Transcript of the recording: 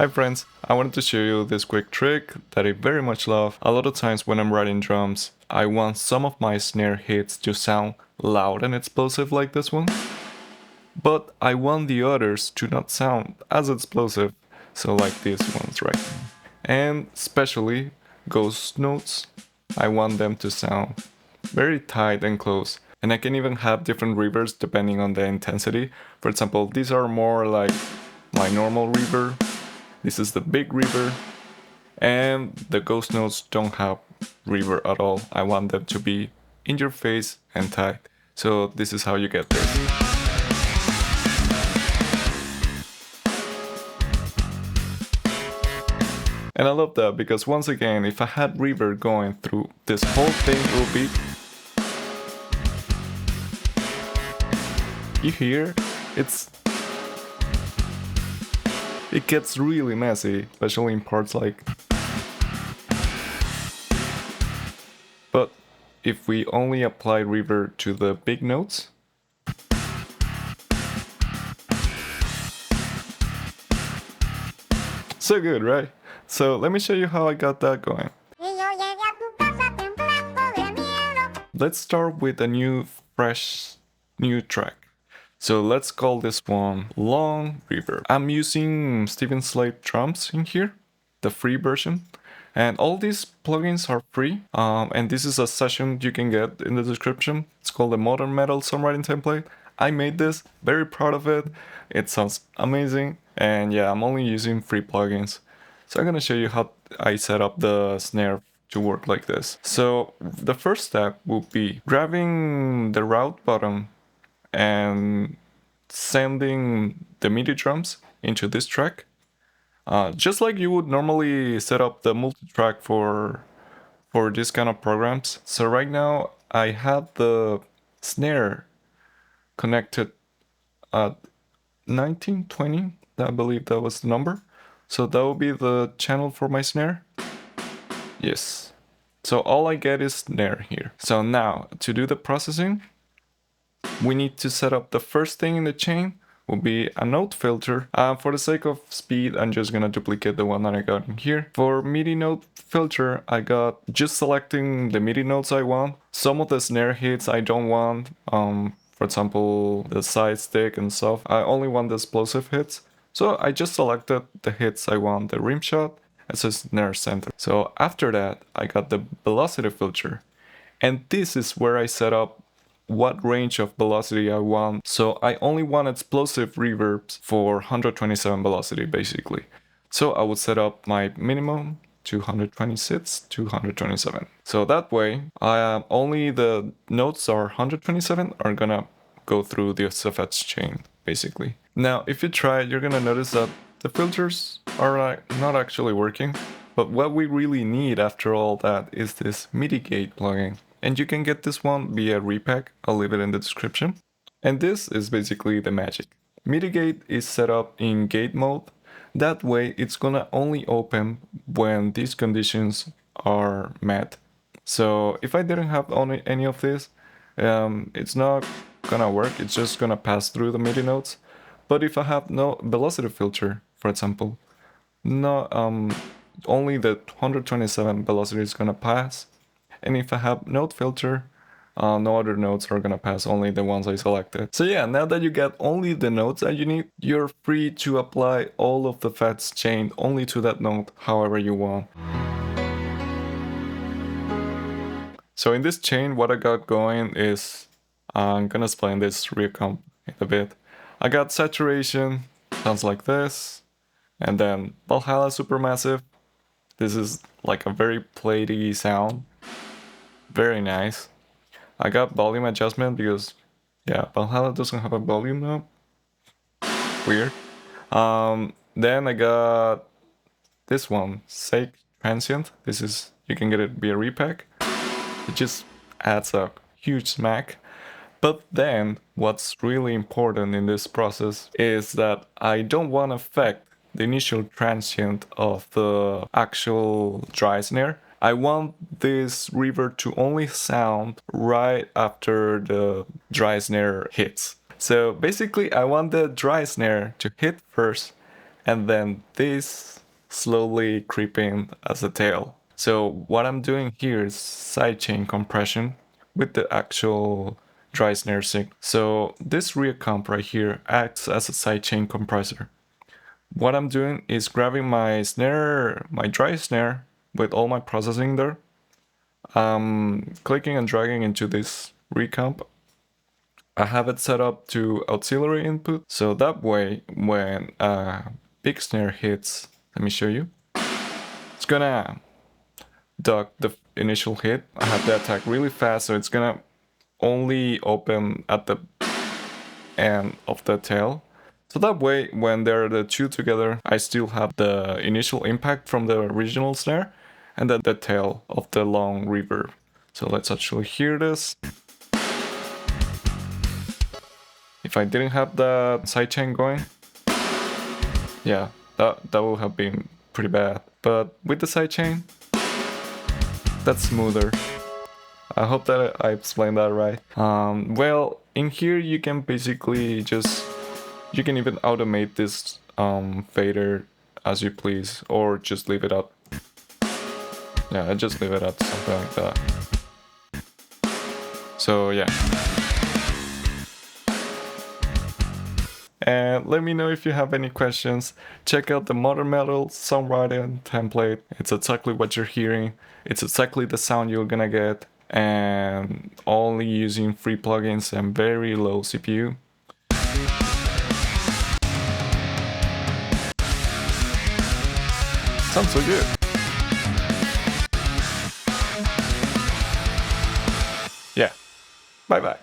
Hi friends, I wanted to show you this quick trick that I very much love. A lot of times when I'm writing drums, I want some of my snare hits to sound loud and explosive like this one, but I want the others to not sound as explosive, so like these ones, right? And especially ghost notes, I want them to sound very tight and close. And I can even have different reverbs depending on the intensity. For example, these are more like my normal reverb. This is the big reverb, and the ghost notes don't have reverb at all. I want them to be in your face and tight. So this is how you get this. And I love that because once again, if I had reverb going through this whole thing, it will be... You hear? It gets really messy, especially in parts like... But if we only apply reverb to the big notes, so good, right? So let me show you how I got that going. Let's start with a fresh track. So let's call this one Long Reverb. I'm using Steven Slate drums in here, the free version. And all these plugins are free. And this is a session you can get in the description. It's called the Modern Metal Songwriting Template. I made this, very proud of it. It sounds amazing. And yeah, I'm only using free plugins. So I'm gonna show you how I set up the snare to work like this. So the first step will be grabbing the route button and sending the MIDI drums into this track. Just like you would normally set up the multi-track for this kind of programs. So right now I have the snare connected at 1920, I believe that was the number. So that will be the channel for my snare. Yes. So all I get is snare here. So now to do the processing, we need to set up the first thing in the chain will be a note filter. For the sake of speed, I'm just gonna duplicate the one that I got in here. For MIDI note filter, I got just selecting the MIDI notes I want. Some of the snare hits I don't want. For example, the side stick and stuff. I only want the explosive hits. So I just selected the hits I want, the rim shot as a snare center. So after that, I got the velocity filter. And this is where I set up what range of velocity I want. So I only want explosive reverbs for 127 velocity basically. So I would set up my minimum 226 to 127. So that way, only the notes are 127 are gonna go through the SFX chain basically. Now, if you try it, you're gonna notice that the filters are not actually working. But what we really need after all that is this MIDI Gate plugin. And you can get this one via Reaper. I'll leave it in the description. And this is basically the magic. MIDI Gate is set up in gate mode. That way it's gonna only open when these conditions are met. So if I didn't have any of this, it's not gonna work. It's just gonna pass through the MIDI notes. But if I have no velocity filter, for example, only the 127 velocity is gonna pass. And if I have note filter, no other notes are gonna pass, only the ones I selected. So yeah, now that you get only the notes that you need, you're free to apply all of the effects chained only to that note, however you want. So in this chain, what I got going is, I'm gonna explain this recomp in a bit. I got saturation, sounds like this, and then Valhalla Supermassive. This is like a very platey sound. Very nice. I got volume adjustment because, yeah, Valhalla doesn't have a volume knob. Weird. Then I got this one, Sake Transient. This is, you can get it via repack. It just adds a huge smack. But then, what's really important in this process is that I don't want to affect the initial transient of the actual dry snare. I want this reverb to only sound right after the dry snare hits. So basically I want the dry snare to hit first and then this slowly creeping as a tail. So what I'm doing here is sidechain compression with the actual dry snare signal. So this rear comp right here acts as a sidechain compressor. What I'm doing is grabbing my snare, my dry snare with all my processing there, clicking and dragging into this recomp. I have it set up to auxiliary input, so that way when a big snare hits, let me show you, it's gonna duck the initial hit. I have the attack really fast, so it's gonna only open at the end of the tail. So that way, when they're the two together, I still have the initial impact from the original snare and then the tail of the long reverb. So let's actually hear this. If I didn't have the sidechain going, yeah, that would have been pretty bad. But with the sidechain, that's smoother. I hope that I explained that right. Well, in here you can basically just, you can even automate this fader as you please, or just leave it up. Yeah, I just leave it at something like that. So yeah. And let me know if you have any questions. Check out the Modern Metal songwriting template. It's exactly what you're hearing. It's exactly the sound you're gonna get. And only using free plugins and very low CPU. Sounds so good. Yeah. Bye bye.